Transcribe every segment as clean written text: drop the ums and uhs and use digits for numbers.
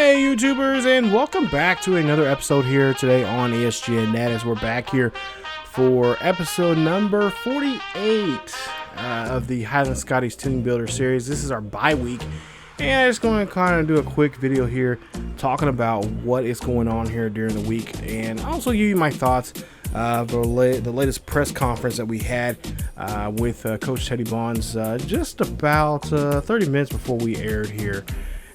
Hey YouTubers, and welcome back to another episode here today on ESGNet, as we're back here for episode number 48 of the Highland Scotties Team Builder series. This is our bye week, and I'm just going to kind of do a quick video here talking about what is going on here during the week, and also give you my thoughts the latest press conference that we had with Coach Teddy Bonds just about 30 minutes before we aired here.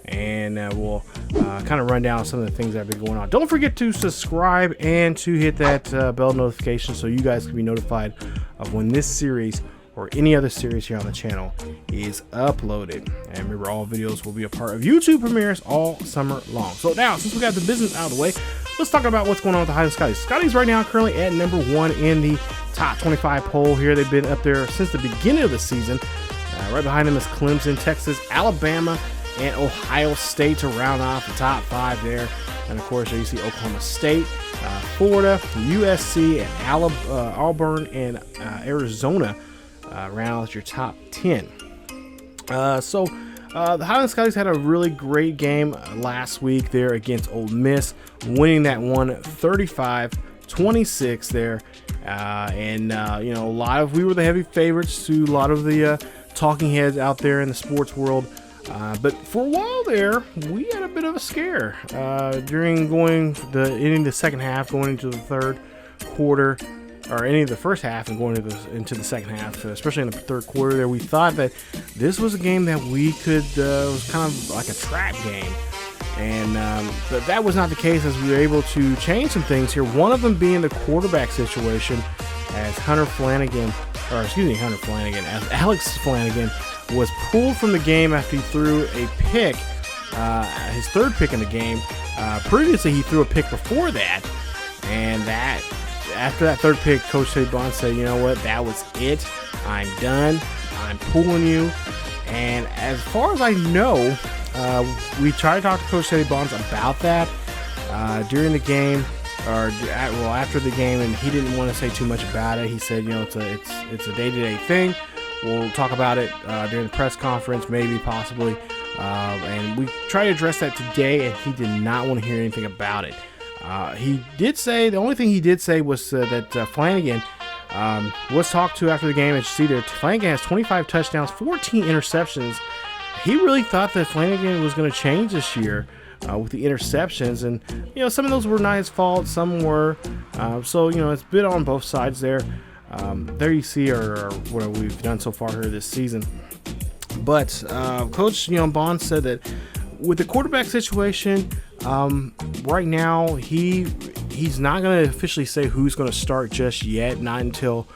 And we'll kind of run down some of the things that have been going on. Don't forget to subscribe and to hit that bell notification so you guys can be notified of when this series or any other series here on the channel is uploaded. And remember, all videos will be a part of YouTube premieres all summer long. So now, since we got the business out of the way, let's talk about what's going on with the Highland Scotties. Scotties right now currently at number 1 in the top 25 poll here. They've been up there since the beginning of the season. Right behind them is Clemson, Texas, Alabama, and Ohio State to round off the top 5 there. And of course, there you see Oklahoma State, Florida, USC, and Auburn and Arizona round out your top 10. So the Highland Scotties had a really great game last week there against Ole Miss, winning that one 35-26 there. You know, we were the heavy favorites to a lot of the talking heads out there in the sports world. But for a while there, we had a bit of a scare during ending the second half, going into the third quarter, or ending the first half and going into the second half, especially in the third quarter there. We thought that this was a game that we could, was kind of like a trap game. And but that was not the case, as we were able to change some things here. One of them being the quarterback situation, as Alex Flanagan, was pulled from the game after he threw a pick, his third pick in the game. Previously, he threw a pick before that, and after that third pick, Coach Teddy Bonds said, "You know what? That was it. I'm done. I'm pulling you." And as far as I know, we tried to talk to Coach Teddy Bonds about that during the game, after the game, and he didn't want to say too much about it. He said, "You know, it's a day-to-day thing. We'll talk about it during the press conference, maybe, possibly." And we tried to address that today, and he did not want to hear anything about it. He did say, the only thing he did say was that Flanagan was talked to after the game. As you see there, Flanagan has 25 touchdowns, 14 interceptions. He really thought that Flanagan was going to change this year with the interceptions. And, you know, some of those were not his fault, some were. So, you know, it's been on both sides there. There you see are what we've done so far here this season. But Coach Bonds said that with the quarterback situation, right now he's not going to officially say who's going to start just yet, not until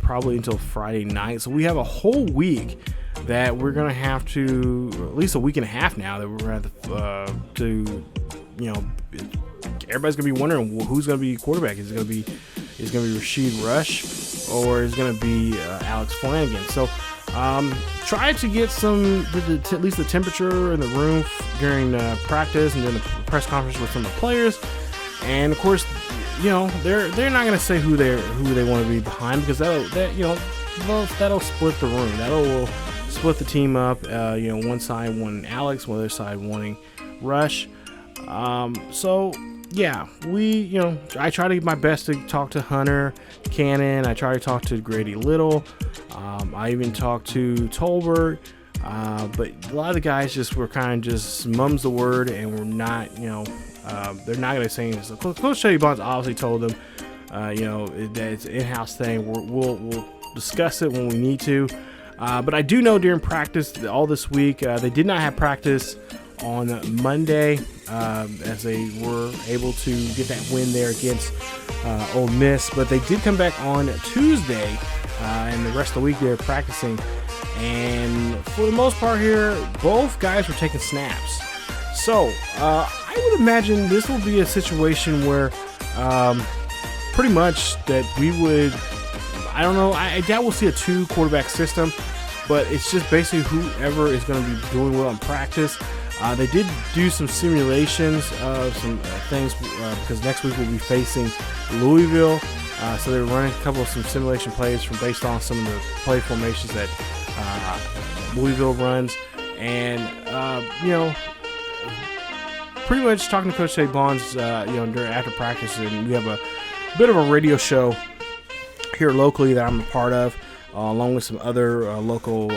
probably until Friday night. So we have a whole week that we're going to have to, at least a week and a half now, that we're going to everybody's going to be wondering who's going to be quarterback. Is it going to be Rashid Rush, or is it going to be Alex Flanagan? So try to get at least the temperature in the room during practice and then the press conference with some of the players. And of course, you know, they're not going to say who they want to be behind, because that'll split the room. That'll split the team up. One side wanting Alex, one other side wanting Rush. So yeah, I try to do my best to talk to Hunter Cannon. I try to talk to Grady Little. I even talked to Tolbert. But a lot of the guys were kind of just mums the word, and we're not, they're not going to say anything. So Coach Teddy Bonds obviously told them, that it's an in-house thing. We'll discuss it when we need to. But I do know during practice all this week, they did not have practice on Monday, as they were able to get that win there against Ole Miss. But they did come back on Tuesday, and the rest of the week they're practicing. And for the most part here, both guys were taking snaps. So I would imagine this will be a situation where pretty much that we would, I don't know, I doubt we'll see a 2 quarterback system, but it's just basically whoever is going to be doing well in practice. They did do some simulations of some things because next week we'll be facing Louisville. So they're running a couple of some simulation plays based on some of the play formations that Louisville runs. And, pretty much talking to Coach Teddy Bonds, during after practice, and we have a bit of a radio show here locally that I'm a part of, along with some other local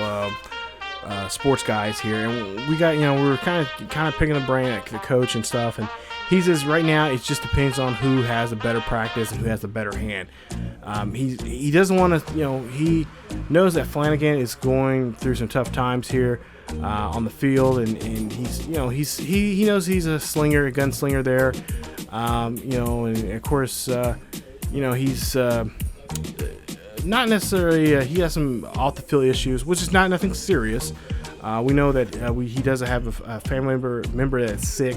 sports guys here, and we got, we're kind of picking the brain at the coach and stuff, and he says right now it just depends on who has a better practice and who has the better hand. He doesn't want to, he knows that Flanagan is going through some tough times here on the field, and he knows he's a gunslinger there, and of course, he's not necessarily, he has some off the field issues, which is nothing serious. We know that he does have a family member that's sick,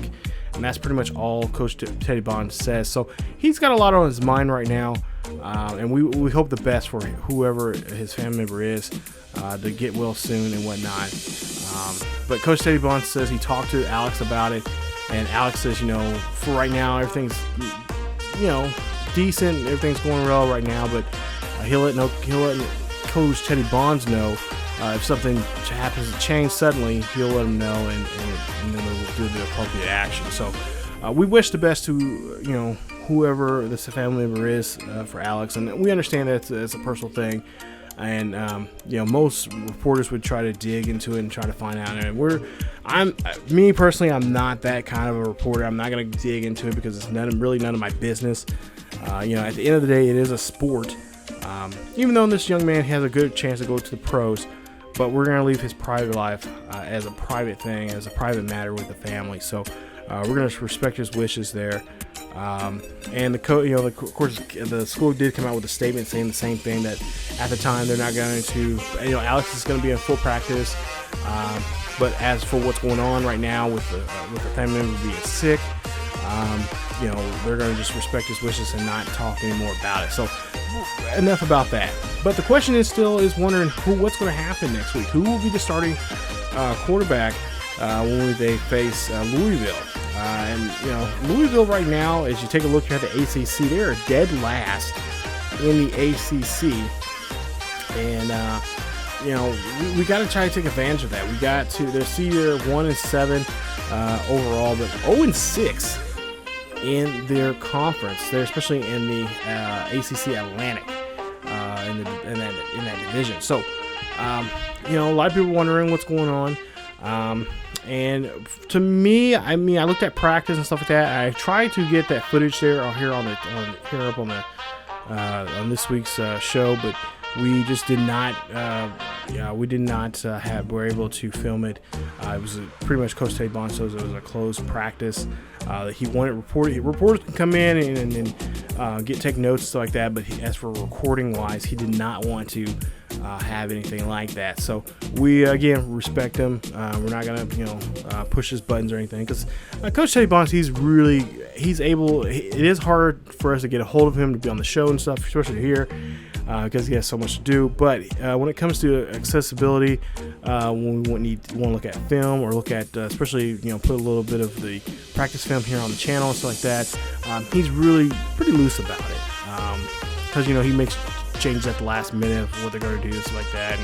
and that's pretty much all Coach Teddy Bonds says. So he's got a lot on his mind right now, and we hope the best for whoever his family member is, to get well soon and whatnot. But Coach Teddy Bonds says he talked to Alex about it, and Alex says, for right now everything's, decent, everything's going well right now, but he'll let Coach Teddy Bonds know if something happens to change suddenly. He'll let him know, and then we'll do the appropriate action. So we wish the best to whoever this family member is for Alex, and we understand that it's a personal thing, and most reporters would try to dig into it and try to find out. And me personally, I'm not that kind of a reporter. I'm not going to dig into it because it's really none of my business. At the end of the day, it is a sport. Even though this young man has a good chance to go to the pros, but we're going to leave his private life as a private thing, as a private matter with the family. So we're going to respect his wishes there. And of course, the school did come out with a statement saying the same thing, that at the time they're not going to, Alex is going to be in full practice. But as for what's going on right now with the family member being sick, they're going to just respect his wishes and not talk anymore about it. So enough about that. But the question is wondering what's going to happen next week. Who will be the starting quarterback when they face Louisville? Louisville right now, as you take a look at the ACC, they are dead last in the ACC, and we got to try to take advantage of that. We got to their senior 1-7 overall, but 0-6 in their conference. They're especially in the ACC Atlantic in that division. So a lot of people wondering what's going on. And to me, I looked at practice and stuff like that. I tried to get that footage there on this week's show, but we just did not. Were able to film it. It was pretty much Coach Teddy Bonds, so it was a closed practice. He wanted reporters can come in and take notes and stuff like that. But as for recording wise, he did not want to have anything like that. So we again respect him. We're not gonna push his buttons or anything, because Coach Teddy Bonds, he's able. It is hard for us to get a hold of him to be on the show and stuff, especially here, because he has so much to do. But when it comes to accessibility, when we want to look at film or look at especially put a little bit of the practice film here on the channel and stuff like that, he's really pretty loose about it, because he makes changes at the last minute of what they're going to do and stuff like that,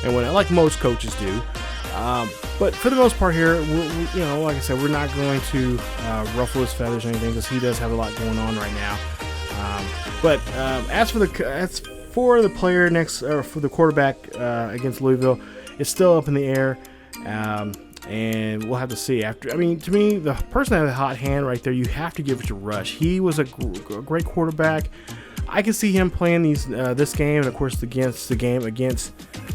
and when like most coaches do. But for the most part here, like I said, we're not going to ruffle his feathers or anything, because he does have a lot going on right now. But as for the player next, or for the quarterback against Louisville, it's still up in the air, and we'll have to see. To me, the person that had a hot hand right there, you have to give it to Rush. He was a great quarterback. I can see him playing this game, and of course against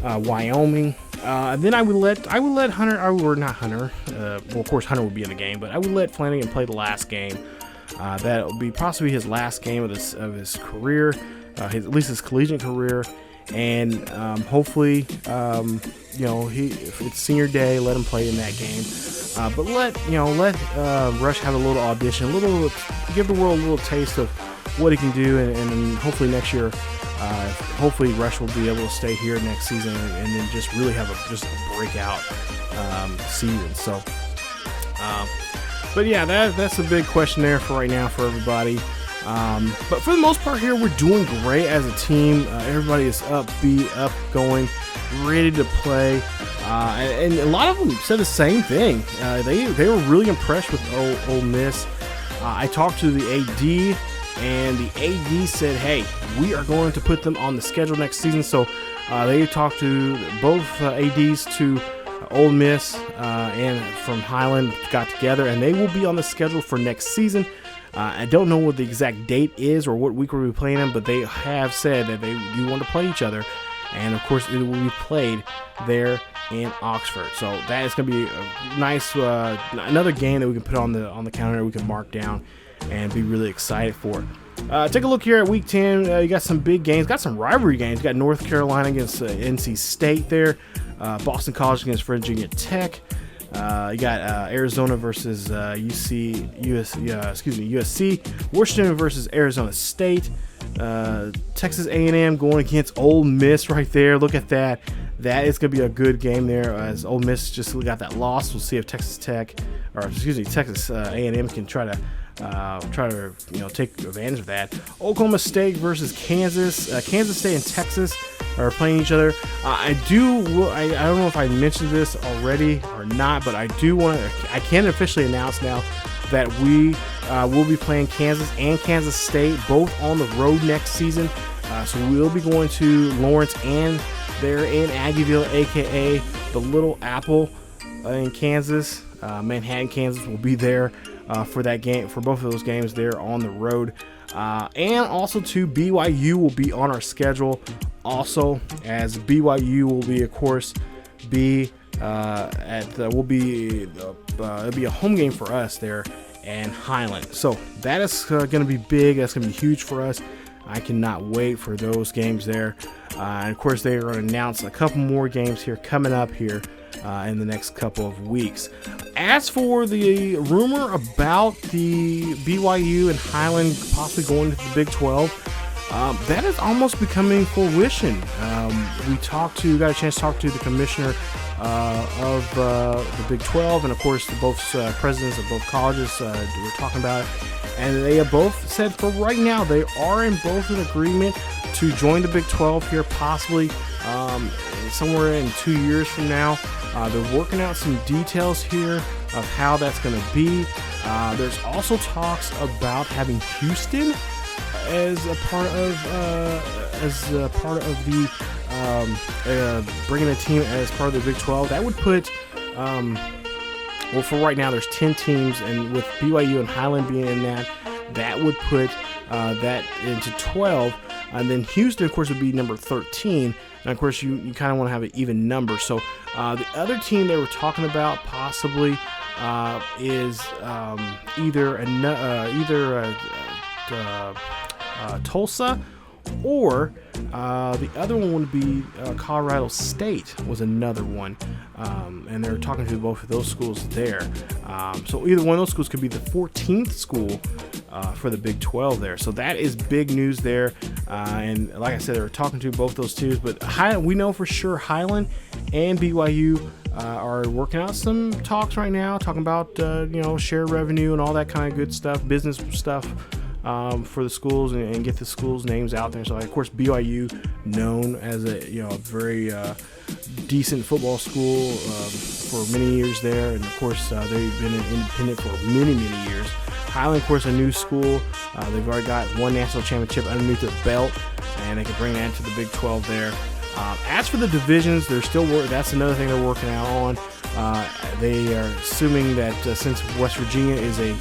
Wyoming. And then I would let Hunter, or not Hunter. Of course Hunter would be in the game, but I would let Flanagan play the last game. That would be possibly his last game of his career, at least his collegiate career, and hopefully, if it's senior day, let him play in that game. But let Rush have a little audition, give the world a little taste of what he can do, and hopefully next year, hopefully Rush will be able to stay here next season and then just really have a breakout season. So. But yeah, that's a big question there for right now for everybody. But for the most part here, we're doing great as a team. Everybody is upbeat, going, ready to play. and a lot of them said the same thing. They were really impressed with Ole Miss. I talked to the AD, and the AD said, hey, we are going to put them on the schedule next season. So they talked to both ADs to Ole Miss and from Highland, got together, and they will be on the schedule for next season. I don't know what the exact date is or what week we'll be playing them, but they have said that they do want to play each other. And, of course, it will be played there in Oxford. So that is going to be a nice another game that we can put on the calendar, we can mark down and be really excited for. Take a look here at Week 10. You got some big games, got some rivalry games. You got North Carolina against NC State there, Boston College against Virginia Tech. You got Arizona versus USC, Washington versus Arizona State, Texas A&M going against Ole Miss right there. Look at that. That is going to be a good game there, as Ole Miss just got that loss. We'll see if Texas A&M can try to take advantage of that. Oklahoma State versus Kansas. Kansas State and Texas are playing each other. I don't know if I mentioned this already or not, but I can officially announce now that we will be playing Kansas and Kansas State both on the road next season. So we'll be going to Lawrence, and they're in Aggieville, aka the Little Apple in Kansas. Manhattan, Kansas will be there for that game, for both of those games there on the road. And also to BYU will be on our schedule also, as BYU will be, of course, it'll be a home game for us there in Highland. So that is going to be big. That's going to be huge for us. I cannot wait for those games there. And of course, they are going to announce a couple more games here coming up here in the next couple of weeks. As for the rumor about the BYU and Highland possibly going to the Big 12, that is almost becoming fruition. We got a chance to talk to the commissioner of the Big 12, and of course both presidents of both colleges were talking about it, and they have both said for right now they are in both an agreement to join the Big 12 here, possibly somewhere in 2 years from now. They're working out some details here of how that's going to be. There's also talks about having Houston as a part of the bringing a team as part of the Big 12. That would put for right now there's 10 teams, and with BYU and Highland being in that would put that into 12. And then Houston, of course, would be number 13. And, of course, you kind of want to have an even number. So the other team they were talking about possibly is either Tulsa, or the other one would be Colorado State was another one. And they're talking to both of those schools there. So either one of those schools could be the 14th school for the Big 12 there. So that is big news there. And like I said, they were talking to both those teams. But we know for sure Highland and BYU are working out some talks right now, talking about share revenue and all that kind of good stuff, business stuff for the schools, and get the schools' names out there. So of course BYU, known as a very decent football school for many years there, and of course they've been independent for many years. Highland, of course, a new school. They've already got one national championship underneath their belt, and they can bring that to the Big 12 there. As for the divisions, they're still that's another thing they're working out on. They are assuming that since West Virginia is they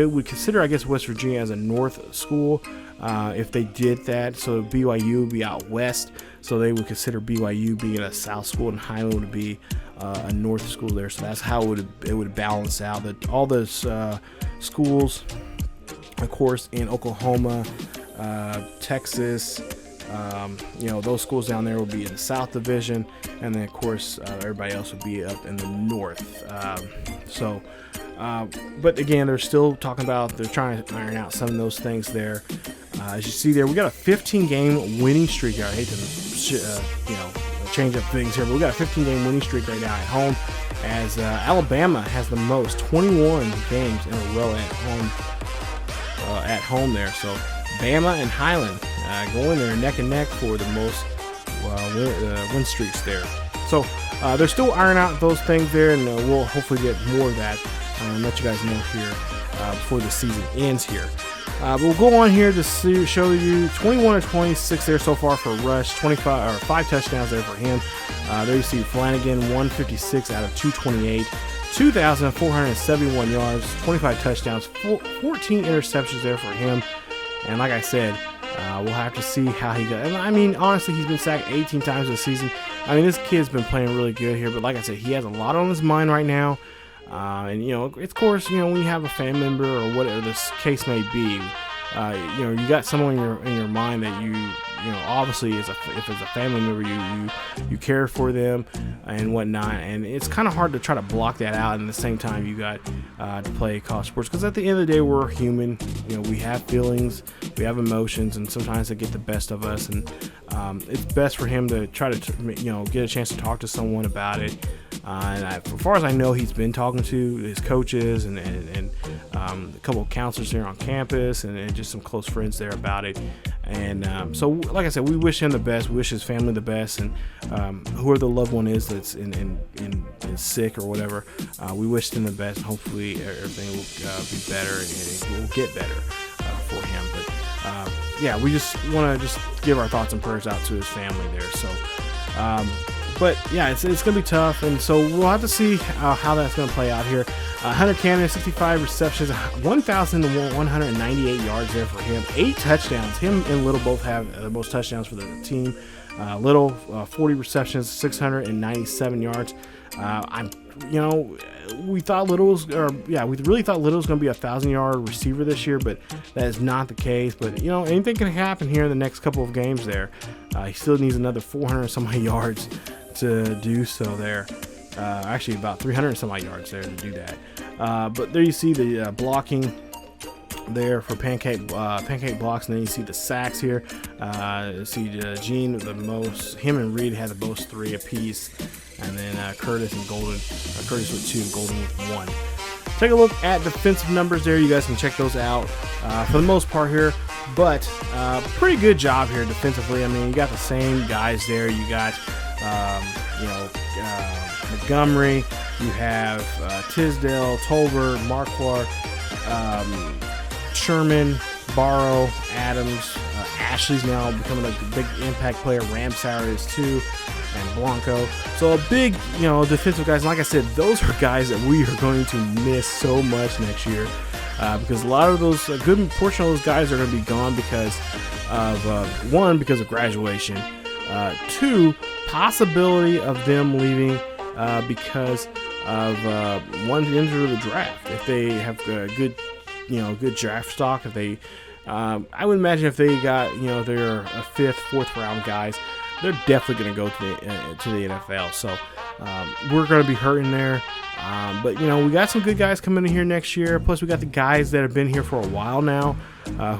would consider, I guess, West Virginia as a North school if they did that. So BYU would be out west, so they would consider BYU being a South school, and Highland would be a North school there. So that's how it would balance out. That all those schools, of course, in Oklahoma, Texas, those schools down there will be in the South Division, and then of course everybody else will be up in the North. But again, they're still talking about, they're trying to iron out some of those things there. As you see there, we got a 15-game winning streak here. I hate to change up things here, but we got a 15-game winning streak right now at home, as Alabama has the most, 21 games in a row at home there. So Bama and Highland going there neck and neck for the most win streaks there. So they're still ironing out those things there, and we'll hopefully get more of that and let you guys know here before the season ends here. But we'll go on here to show you 21 of 26 there so far for Rush, 5 touchdowns there for him. There you see Flanagan, 156 out of 228, 2,471 yards, 25 touchdowns, 14 interceptions there for him. And like I said, we'll have to see how he goes. And I mean, honestly, he's been sacked 18 times this season. I mean, this kid's been playing really good here. But like I said, he has a lot on his mind right now. And, you know, of course, you know, when you have a family member or whatever this case may be, you know, you got someone in your mind that you know, obviously, if it's a family member, you care for them and whatnot, and it's kind of hard to try to block that out. And at the same time, you got to play college sports, because at the end of the day, we're human. You know, we have feelings, we have emotions, and sometimes they get the best of us. And it's best for him to try to, you know, get a chance to talk to someone about it. And as far as I know, he's been talking to his coaches and a couple of counselors here on campus, and just some close friends there about it. And so, like I said, we wish him the best. We wish his family the best, and whoever the loved one is that's in sick or whatever, we wish them the best. And hopefully, everything will be better and it will get better for him. But yeah, we just want to just give our thoughts and prayers out to his family there. So. But yeah, it's going to be tough, and so we'll have to see how that's going to play out here. Hunter Cannon, 65 receptions, 1,198 yards there for him, 8 touchdowns. Him and Little both have the most touchdowns for the team. Little, 40 receptions, 697 yards. You know, we thought Little was, we really thought Little was going to be a 1,000-yard receiver this year, but that is not the case. But you know, anything can happen here in the next couple of games. There, he still needs another 400 some odd yards to do so there. Actually, about 300 some odd yards there to do that. But there you see the blocking there for pancake blocks, and then you see the sacks here. You see Gene the most. Him and Reed had the most 3 apiece, and then Curtis and Golden. Curtis with 2, Golden with 1. Take a look at defensive numbers there. You guys can check those out for the most part here. But pretty good job here defensively. I mean, you got the same guys there. You got Montgomery. You have Tisdale, Tolbert, Marquardt, Sherman, Barrow, Adams. Ashley's now becoming a big impact player. Ramsauer is too, and Blanco. So a big, you know, defensive guys. And like I said, those are guys that we are going to miss so much next year, because a lot of those, a good portion of those guys are going to be gone because of one, because of graduation. 2, possibility of them leaving because of one, to enter the draft. If they have good draft stock, if they, I would imagine if they got, you know, they're a 5th, 4th round guys, they're definitely going to go to the NFL. So we're going to be hurting there. But you know, we got some good guys coming in here next year. Plus, we got the guys that have been here for a while now,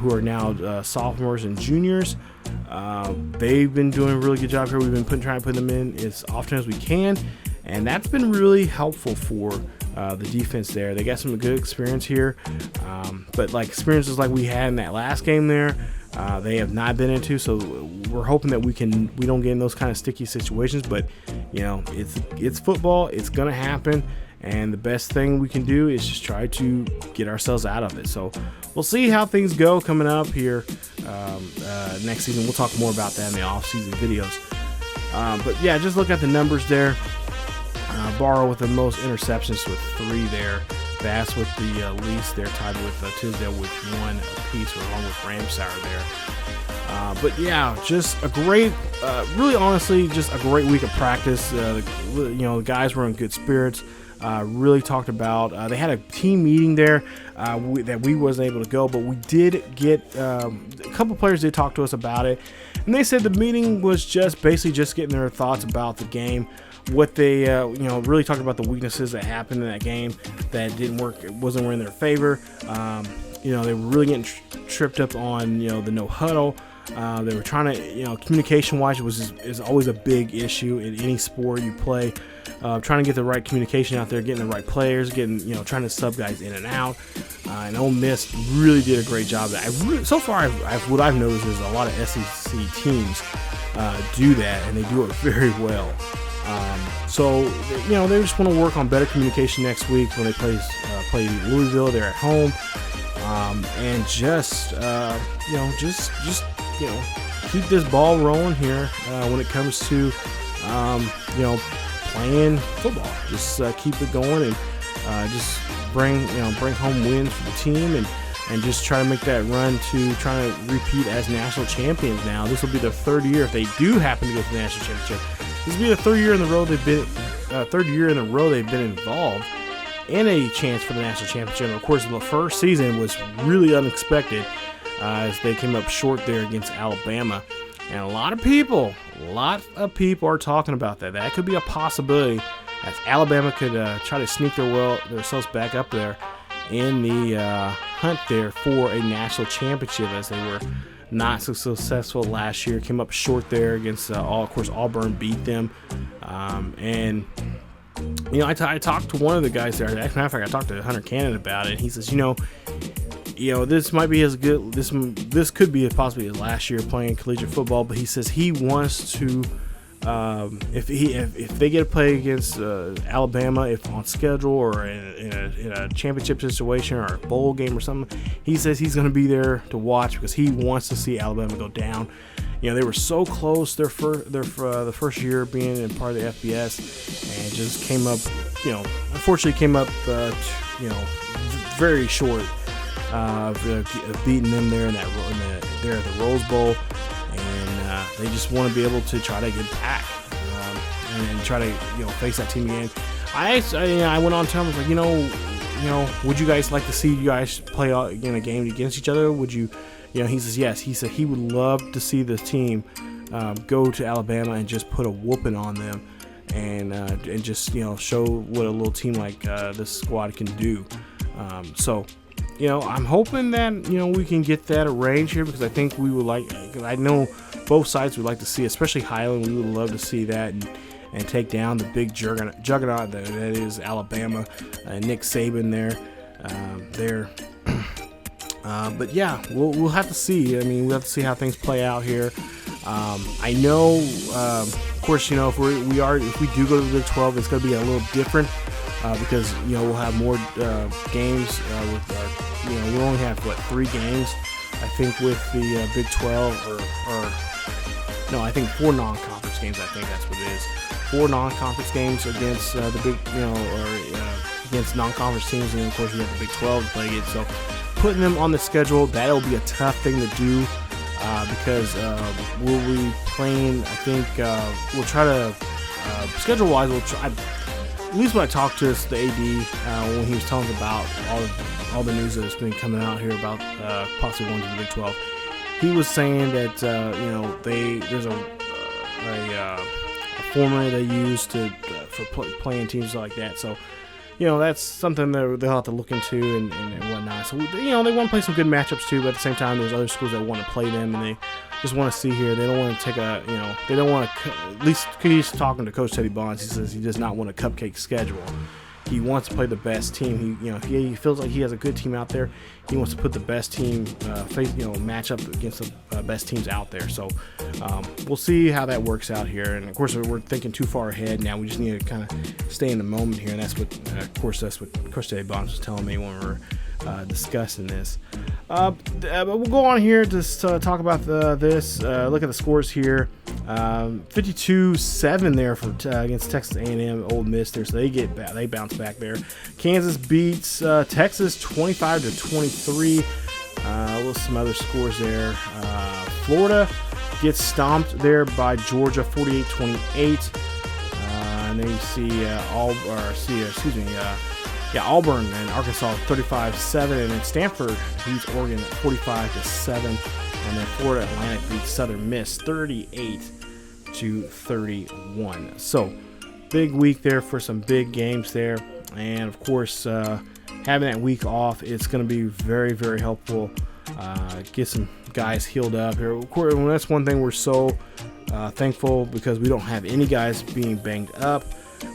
who are now sophomores and juniors. They've been doing a really good job here. We've been trying to put them in as often as we can, and that's been really helpful for the defense there. They got some good experience here, but like experiences like we had in that last game there, they have not been into. So we're hoping that we don't get in those kind of sticky situations. But you know, it's football. It's gonna happen. And the best thing we can do is just try to get ourselves out of it. So we'll see how things go coming up here next season. We'll talk more about that in the off-season videos. But yeah, just look at the numbers there. Barrow with the most interceptions with 3 there. Bass with the least. They're tied with Tisdale with 1 apiece, along with Ramsauer there. But yeah, just a great, really honestly, just a great week of practice. You know, the guys were in good spirits. Really talked about, they had a team meeting there that we wasn't able to go, but we did get, a couple players did talk to us about it, and they said the meeting was just basically just getting their thoughts about the game, what they, you know, really talked about the weaknesses that happened in that game that didn't work, it wasn't in their favor. You know, they were really getting tripped up on, you know, the no huddle. They were trying to, you know, communication-wise is always a big issue in any sport you play. Trying to get the right communication out there, getting the right players, you know, trying to sub guys in and out. And Ole Miss really did a great job of that. So far, what I've noticed is a lot of SEC teams do that, and they do it very well. So, they just want to work on better communication next week when they play Louisville. They're at home, and just keep this ball rolling here when it comes to playing football. Just keep it going and just bring home wins for the team and just try to make that run to trying to repeat as national champions. Now, this will be their third year if they do happen to go to the national championship. This will be the third year in a row they've been involved in a chance for the national championship. And of course, the first season was really unexpected as they came up short there against Alabama. And a lot of people are talking about that. That could be a possibility as Alabama could try to sneak themselves back up there in the hunt there for a national championship, as they were not so successful last year. Came up short there against, of course, Auburn beat them. And I talked to one of the guys there. As a matter of fact, I talked to Hunter Cannon about it. He says, this might be as good. This could be possibly his last year playing collegiate football. But he says he wants to, if they get to play against Alabama, if on schedule or in a championship situation or a bowl game or something, he says he's going to be there to watch because he wants to see Alabama go down. They were so close the first year being in part of the FBS, and just came up, unfortunately came up, very short of beating them there in at the Rose Bowl, and they just want to be able to try to get back and try to face that team again. I went on to him, I was like, would you guys like to see you guys play in a game against each other? Would you? He says yes. He said he would love to see this team go to Alabama and just put a whooping on them, and just show what a little team like this squad can do. So I'm hoping that we can get that arranged here, because I think we would like. Because I know both sides would like to see, especially Highland. We would love to see that and take down the big juggernaut that is Alabama. Nick Saban there. But yeah, we'll have to see. We'll have to see how things play out here. I know, of course, if we do go to the Big 12, it's going to be a little different because we'll have more games. We'll only have 3 games, I think, with the Big 12, or no, I think 4 non-conference games. I think that's what it is. 4 non-conference games against the big, against non-conference teams, and then, of course, we have the Big 12 to play against. So putting them on the schedule, that'll be a tough thing to do because we'll be playing, I think, we'll try to, schedule-wise, we'll try, at least when I talked to the AD, when he was telling us about all the news that's been coming out here about possibly going to the Big 12, he was saying that, there's a formula they use for playing teams like that, so that's something that they'll have to look into and whatnot. So, they want to play some good matchups too, but at the same time, there's other schools that want to play them, and they just want to see here. They don't want to take they don't want to, at least he's talking to Coach Teddy Bonds. He says he does not want a cupcake schedule. He wants to play the best team. He feels like he has a good team out there. He wants to put the best team match up against the best teams out there. So we'll see how that works out here. And of course, we're thinking too far ahead now. We just need to kind of stay in the moment here, and that's what Coach Teddy Bonds was telling me when we were discussing this. But we'll go on here to talk about this. Look at the scores here. 52-7 there for against Texas A&M, Ole Miss there, so they bounce back there. Kansas beats Texas 25-23. Some other scores there. Florida gets stomped there by Georgia 48-28. And then you see Auburn and Arkansas 35-7, and then Stanford beats Oregon 45-7, and then Florida Atlantic beats Southern Miss 38-31. So big week there for some big games there, and of course having that week off, it's going to be very, very helpful. Get some guys healed up here. Of course, that's one thing we're so thankful, because we don't have any guys being banged up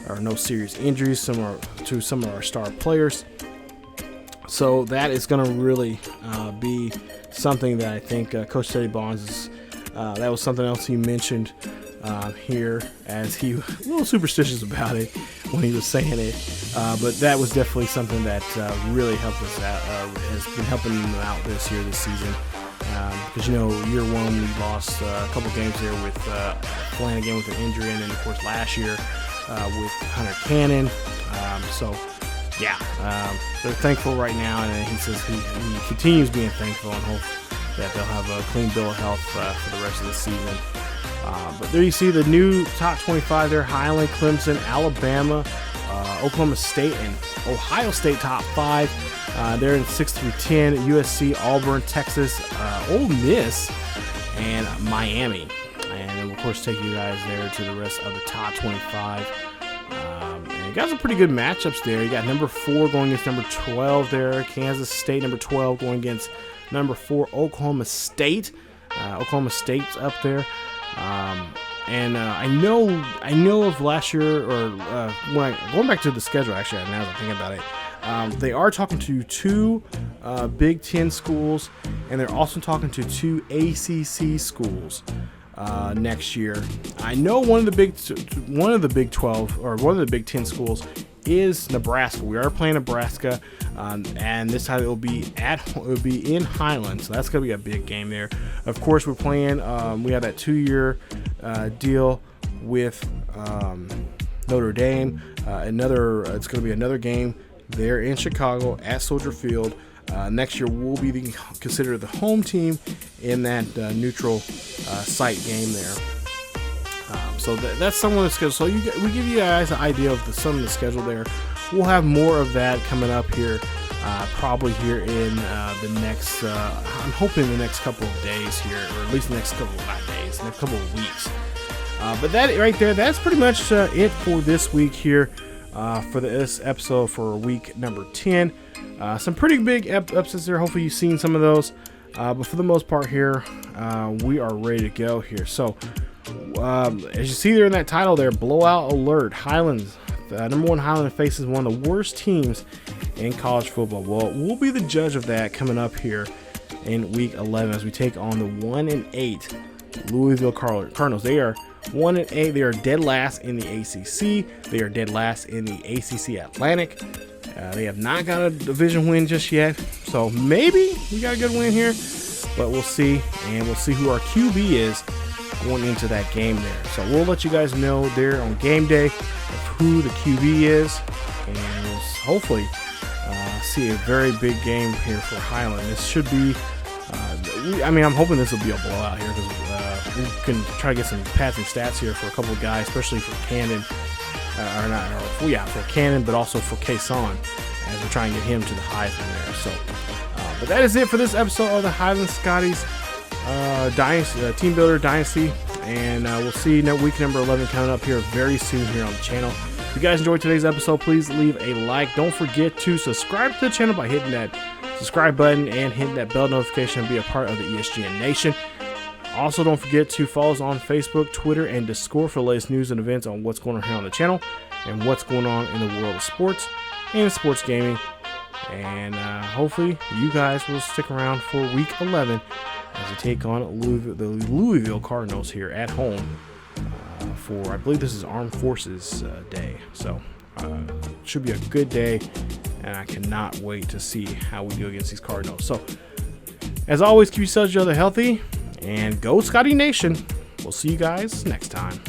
or no serious injuries to some of our star players. So that is going to really be something that I think Coach Teddy Bonds is. That was something else he mentioned here, as he was a little superstitious about it when he was saying it. But that was definitely something that really helped us out, has been helping him out this season. Because, you know, year one, we lost a couple games there with Flanagan with an injury, and then, of course, last year with Hunter Cannon. So, yeah, they're thankful right now, and he says he continues being thankful and hope that they'll have a clean bill of health for the rest of the season. But there you see the new top 25 there: Highland, Clemson, Alabama, Oklahoma State, and Ohio State top 5. They're in 6 through 10. USC, Auburn, Texas, Ole Miss, and Miami. And we'll, of course, take you guys there to the rest of the top 25. And you got some pretty good matchups there. You got number 4 going against number 12 there. Kansas State, number 12, going against number 4, Oklahoma State. Oklahoma State's up there. And I know of last year, or going back to the schedule, actually, now that I'm thinking about it, they are talking to 2 Big Ten schools, and they're also talking to 2 ACC schools next year. I know one of the Big 12, or one of the Big Ten schools is Nebraska. We are playing Nebraska, and this time it will be in Highland, so that's gonna be a big game there. Of course, we're playing. We have that 2-year deal with Notre Dame. It's gonna be another game there in Chicago at Soldier Field. Next year we'll be considered the home team in that neutral site game there. So that's some of the schedule. So we give you guys an idea of some of the schedule there. We'll have more of that coming up here, probably here in the next, I'm hoping the next couple of days here, or at least the next couple of weeks. But that right there, that's pretty much it for this week here, for this episode for week number 10. Some pretty big upsets there. Hopefully you've seen some of those. But for the most part here, we are ready to go here. So, as you see there in that title there, blowout alert. Highlands, number 1 Highland faces one of the worst teams in college football. Well, we'll be the judge of that coming up here in week 11 as we take on the 1-8 Louisville Cardinals. They are 1-8. They are dead last in the ACC. They are dead last in the ACC Atlantic. They have not got a division win just yet, so maybe we got a good win here, but we'll see, and we'll see who our QB is going into that game there. So we'll let you guys know there on game day of who the QB is, and we'll hopefully see a very big game here for Highland. This should be, I'm hoping this will be a blowout here, because we can try to get some passing stats here for a couple of guys, especially for Cannon. For Cannon, but also for Kason, as we're trying to get him to the Heisman there. So, but that is it for this episode of the Highland Scotties Dynasty, Team Builder Dynasty, and we'll see you week number 11 coming up here very soon here on the channel. If you guys enjoyed today's episode, please leave a like. Don't forget to subscribe to the channel by hitting that subscribe button and hitting that bell notification and be a part of the ESGN Nation. Also, don't forget to follow us on Facebook, Twitter, and Discord for the latest news and events on what's going on here on the channel and what's going on in the world of sports and sports gaming. And hopefully you guys will stick around for week 11 as we take on the Louisville Cardinals here at home for, I believe this is Armed Forces Day. So it should be a good day, and I cannot wait to see how we do against these Cardinals. So, as always, keep yourselves healthy. And go Scotty Nation. We'll see you guys next time.